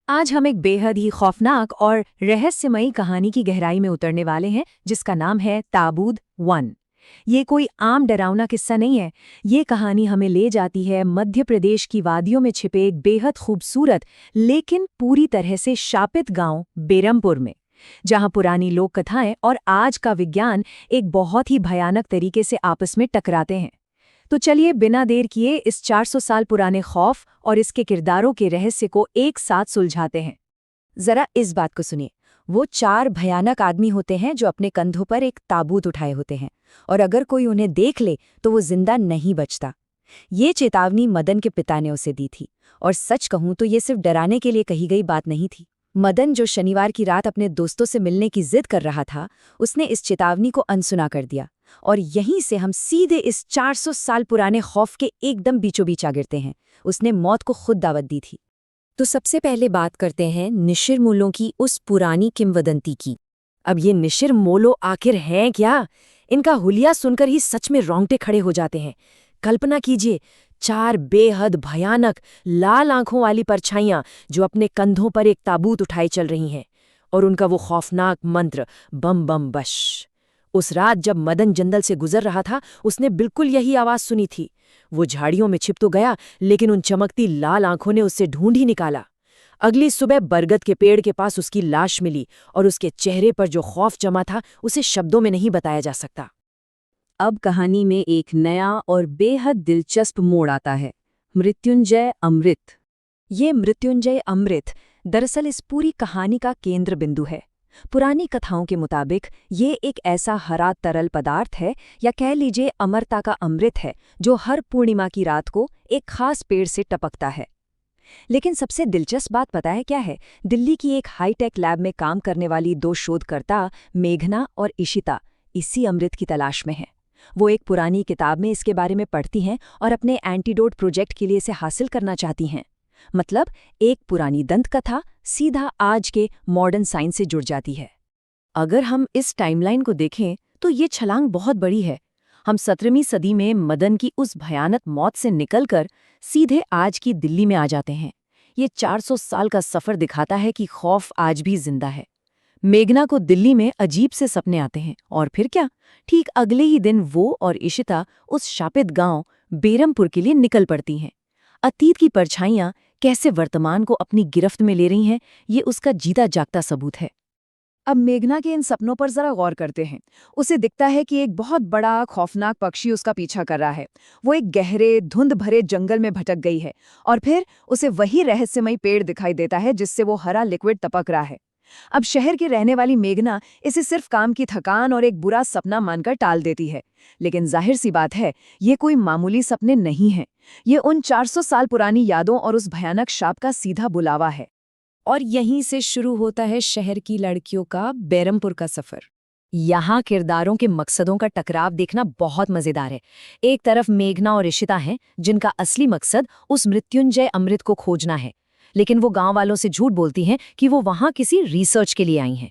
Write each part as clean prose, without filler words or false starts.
आज हम एक बेहद ही खौफनाक और रहस्यमयी कहानी की गहराई में उतरने वाले हैं जिसका नाम है ताबूत 1। ये कोई आम डरावना किस्सा नहीं है। ये कहानी हमें ले जाती है मध्य प्रदेश की वादियों में छिपे एक बेहद खूबसूरत लेकिन पूरी तरह से शापित गांव बेरमपुर में, जहां पुरानी लोक कथाएं और आज का विज्ञान एक बहुत ही भयानक तरीके से आपस में टकराते हैं। तो चलिए बिना देर किए इस 400 साल पुराने खौफ और इसके किरदारों के रहस्य को एक साथ सुलझाते हैं। जरा इस बात को सुनिए। वो 4 भयानक आदमी होते हैं जो अपने कंधों पर एक ताबूत उठाए होते हैं, और अगर कोई उन्हें देख ले तो वो जिंदा नहीं बचता। ये चेतावनी मदन के पिता ने उसे दी थी, और सच कहूं तो ये सिर्फ डराने के लिए कही गई बात नहीं थी। मदन, जो शनिवार की रात अपने दोस्तों से मिलने की जिद कर रहा था, उसने इस चेतावनी को अनसुना कर दिया, और यहीं से हम सीधे इस 400 साल पुराने खौफ के एकदम बीचों बीच आ गिरते हैं। उसने मौत को खुद दावत दी थी। तो सबसे पहले बात करते हैं निशिर-मोलों की उस पुरानी किंवदंती की। अब ये निशिर-मोलो आखिर हैं क्या? इनका हुलिया सुनकर ही सच में रोंगटे खड़े हो जाते हैं। कल्पना कीजिए, 4 बेहद भयानक लाल आंखों वाली परछाइयां जो अपने कंधों पर एक ताबूत उठाए चल रही हैं, और उनका वो खौफनाक मंत्र बम बम बश। उस रात जब मदन जंगल से गुजर रहा था, उसने बिल्कुल यही आवाज सुनी थी। वो झाड़ियों में छिप तो गया, लेकिन उन चमकती लाल आंखों ने उससे ढूंढ ही निकाला। अगली सुबह बरगद के पेड़ के पास उसकी लाश मिली, और उसके चेहरे पर जो खौफ जमा था उसे शब्दों में नहीं बताया जा सकता। अब कहानी में एक नया और बेहद दिलचस्प मोड़ आता है। मृत्युंजय अमृत। ये मृत्युंजय अमृत दरअसल इस पूरी कहानी का केंद्र बिंदु है। पुरानी कथाओं के मुताबिक ये एक ऐसा हरा तरल पदार्थ है, या कह लीजिए अमरता का अमृत है, जो हर पूर्णिमा की रात को एक खास पेड़ से टपकता है। लेकिन सबसे दिलचस्प बात पता है क्या है? दिल्ली की एक हाईटेक लैब में काम करने वाली 2 शोधकर्ता, मेघना और इशिता, इसी अमृत की तलाश में हैं। वो एक पुरानी किताब में इसके बारे में पढ़ती हैं और अपने एंटीडोट प्रोजेक्ट के लिए इसे हासिल करना चाहती हैं। मतलब एक पुरानी दंतकथा सीधा आज के मॉडर्न साइंस से जुड़ जाती है। अगर हम इस टाइमलाइन को देखें तो ये छलांग बहुत बड़ी है। हम 17वीं सदी में मदन की उस भयानक मौत से निकलकर सीधे आज की दिल्ली में आ जाते हैं। ये 400 साल का सफर दिखाता है कि खौफ आज भी जिंदा है। मेघना को दिल्ली में अजीब से सपने आते हैं, और फिर क्या, ठीक अगले ही दिन वो और इशिता उस शापित गांव बेरमपुर के लिए निकल पड़ती हैं। अतीत की परछाइयां कैसे वर्तमान को अपनी गिरफ्त में ले रही हैं, ये उसका जीता जागता सबूत है। अब मेघना के इन सपनों पर जरा गौर करते हैं। उसे दिखता है कि एक बहुत बड़ा खौफनाक पक्षी उसका पीछा कर रहा है। वो एक गहरे धुंध भरे जंगल में भटक गई है, और फिर उसे वही रहस्यमयी पेड़ दिखाई देता है जिससे वो हरा लिक्विड टपक रहा है। अब शहर की रहने वाली मेघना इसे सिर्फ काम की थकान और एक बुरा सपना मानकर टाल देती है। लेकिन जाहिर सी बात है, ये कोई मामूली सपने नहीं हैं। ये उन 400 साल पुरानी यादों और उस भयानक शाप का सीधा बुलावा है। और यहीं से शुरू होता है शहर की लड़कियों का बेरमपुर का सफर। यहाँ किरदारों के मकसदों का टकराव देखना बहुत मजेदार है। एक तरफ मेघना और इशिता हैं, जिनका असली मकसद उस मृत्युंजय अमृत को खोजना है, लेकिन वो गांव वालों से झूठ बोलती हैं कि वो वहां किसी रिसर्च के लिए आई हैं।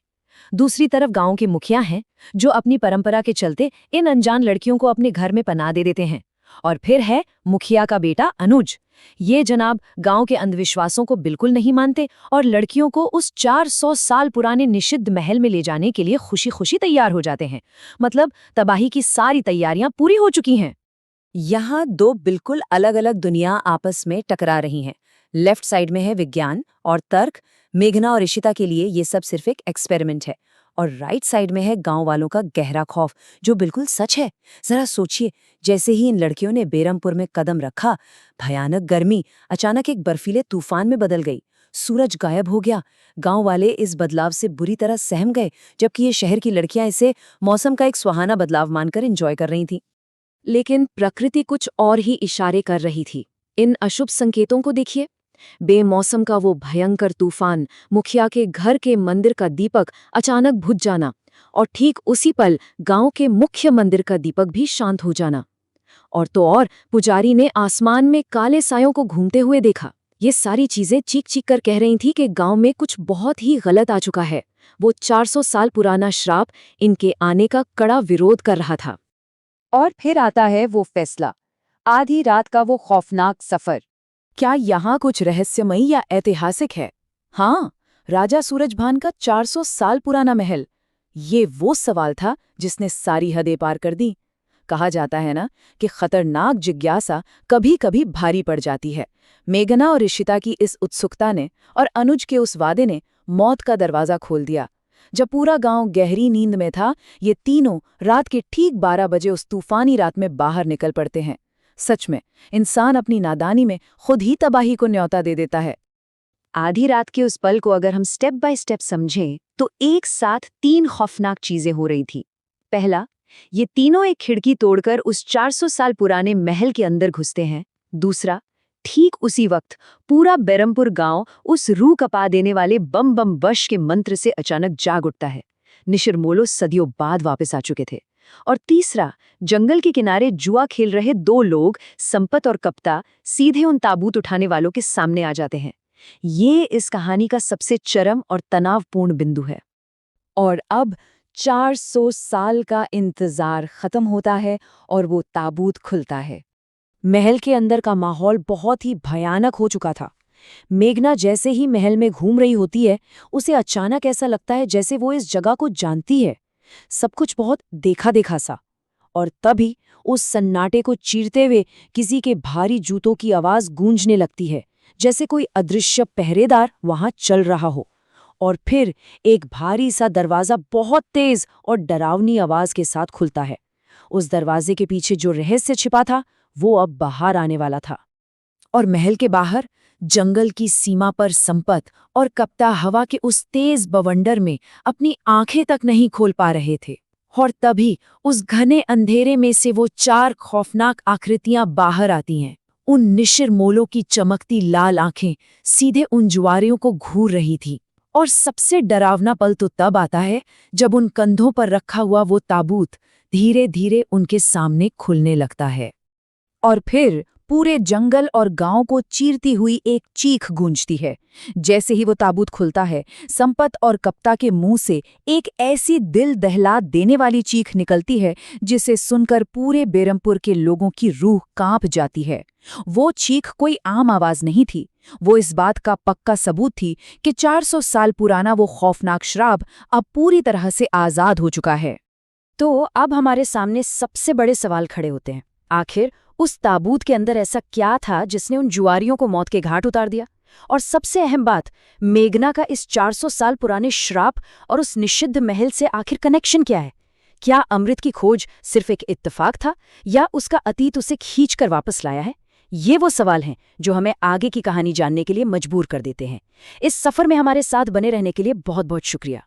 दूसरी तरफ गांव के मुखिया हैं, जो अपनी परंपरा के चलते इन अनजान लड़कियों को अपने घर में पनाह दे देते हैं। और फिर है मुखिया का बेटा अनुज। ये जनाब गांव के अंधविश्वासों को बिल्कुल नहीं मानते, और लड़कियों को उस 400 साल पुराने निषिद्ध महल में ले जाने के लिए खुशी खुशी तैयार हो जाते हैं। मतलब तबाही की सारी तैयारियां पूरी हो चुकी हैं। यहाँ 2 बिल्कुल अलग अलग दुनिया आपस में टकरा रही हैं। लेफ्ट साइड में है विज्ञान और तर्क। मेघना और इशिता के लिए ये सब सिर्फ एक एक्सपेरिमेंट है। और राइट साइड में है गांव वालों का गहरा खौफ, जो बिल्कुल सच है। जरा सोचिए, जैसे ही इन लड़कियों ने बेरमपुर में कदम रखा, भयानक गर्मी अचानक एक बर्फीले तूफान में बदल गई। सूरज गायब हो गया। गांव वाले इस बदलाव से बुरी तरह सहम गए, जबकि ये शहर की लड़कियां इसे मौसम का एक सुहाना बदलाव मानकर एंजॉय कर रही थीं। लेकिन प्रकृति कुछ और ही इशारे कर रही थी। इन अशुभ संकेतों को देखिए। बेमौसम का वो भयंकर तूफान, मुखिया के घर के मंदिर का दीपक अचानक बुझ जाना, और ठीक उसी पल गांव के मुख्य मंदिर का दीपक भी शांत हो जाना। और तो और पुजारी ने आसमान में काले सायों को घूमते हुए देखा। ये सारी चीजें चीख चीख कर कह रही थी कि गांव में कुछ बहुत ही गलत आ चुका है। वो 400 साल पुराना श्राप इनके आने का कड़ा विरोध कर रहा था। और फिर आता है वो फैसला, आधी रात का वो खौफनाक सफर। क्या यहाँ कुछ रहस्यमयी या ऐतिहासिक है? हाँ, राजा सूरजभान का 400 साल पुराना महल। ये वो सवाल था जिसने सारी हदें पार कर दी। कहा जाता है ना कि खतरनाक जिज्ञासा कभी कभी भारी पड़ जाती है। मेघना और ऋषिता की इस उत्सुकता ने और अनुज के उस वादे ने मौत का दरवाजा खोल दिया। जब पूरा गांव गहरी नींद में था, ये तीनों रात के ठीक 12 बजे उस तूफानी रात में बाहर निकल पड़ते हैं। सच में, इंसान अपनी नादानी में खुद ही तबाही को न्योता दे देता है। आधी रात के उस पल को अगर हम स्टेप बाय स्टेप समझें तो एक साथ 3 खौफनाक चीजें हो रही थी। पहला, ये तीनों एक खिड़की तोड़कर उस 400 साल पुराने महल के अंदर घुसते हैं। दूसरा, ठीक उसी वक्त पूरा बेरमपुर गांव उस रूह कपा देने वाले बम बम बश के मंत्र से अचानक जाग उठता है। निशिरमोलो सदियों बाद वापस आ चुके थे। और तीसरा, जंगल के किनारे जुआ खेल रहे 2 लोग, संपत और कप्ता, सीधे उन ताबूत उठाने वालों के सामने आ जाते हैं। ये इस कहानी का सबसे चरम और तनावपूर्ण बिंदु है। और अब 400 साल का इंतजार खत्म होता है और वो ताबूत खुलता है। महल के अंदर का माहौल बहुत ही भयानक हो चुका था। मेघना जैसे ही महल में घूम रही होती है, उसे अचानक ऐसा लगता है जैसे वो इस जगह को जानती है। सब कुछ बहुत देखा देखा सा। और तभी उस सन्नाटे को चीरते हुए किसी के भारी जूतों की आवाज गूंजने लगती है, जैसे कोई अदृश्य पहरेदार वहां चल रहा हो। और फिर एक भारी सा दरवाजा बहुत तेज और डरावनी आवाज के साथ खुलता है। उस दरवाजे के पीछे जो रहस्य छिपा था, वो अब बाहर आने वाला था। और महल के बाहर जंगल की सीमा पर संपत और कप्ता हवा के उस तेज बवंडर में अपनी आंखें तक नहीं खोल पा रहे थे। और तभी उस घने अंधेरे में से वो 4 खौफनाक आकृतियां बाहर आती हैं। उन निशिरमोलों की चमकती लाल आंखें सीधे उन जुआरियों को घूर रही थी। और सबसे डरावना पल तो तब आता है जब उन कंधों पर रखा हुआ वो ताबूत धीरे धीरे उनके सामने खुलने लगता है। और फिर पूरे जंगल और गांव को चीरती हुई एक चीख गूंजती है। जैसे ही वो ताबूत खुलता है, संपत और कप्ता के मुंह से एक ऐसी दिल दहला देने वाली चीख निकलती है जिसे सुनकर पूरे बेरमपुर के लोगों की रूह कांप जाती है। वो चीख कोई आम आवाज नहीं थी, वो इस बात का पक्का सबूत थी कि 400 साल पुराना वो खौफनाक श्राप अब पूरी तरह से आजाद हो चुका है। तो अब हमारे सामने सबसे बड़े सवाल खड़े होते हैं। आखिर उस ताबूत के अंदर ऐसा क्या था जिसने उन जुआरियों को मौत के घाट उतार दिया? और सबसे अहम बात, मेघना का इस 400 साल पुराने श्राप और उस निषिद्ध महल से आखिर कनेक्शन क्या है? क्या अमृत की खोज सिर्फ एक इत्तेफाक था या उसका अतीत उसे खींचकर वापस लाया है? ये वो सवाल हैं जो हमें आगे की कहानी जानने के लिए मजबूर कर देते हैं। इस सफर में हमारे साथ बने रहने के लिए बहुत बहुत शुक्रिया।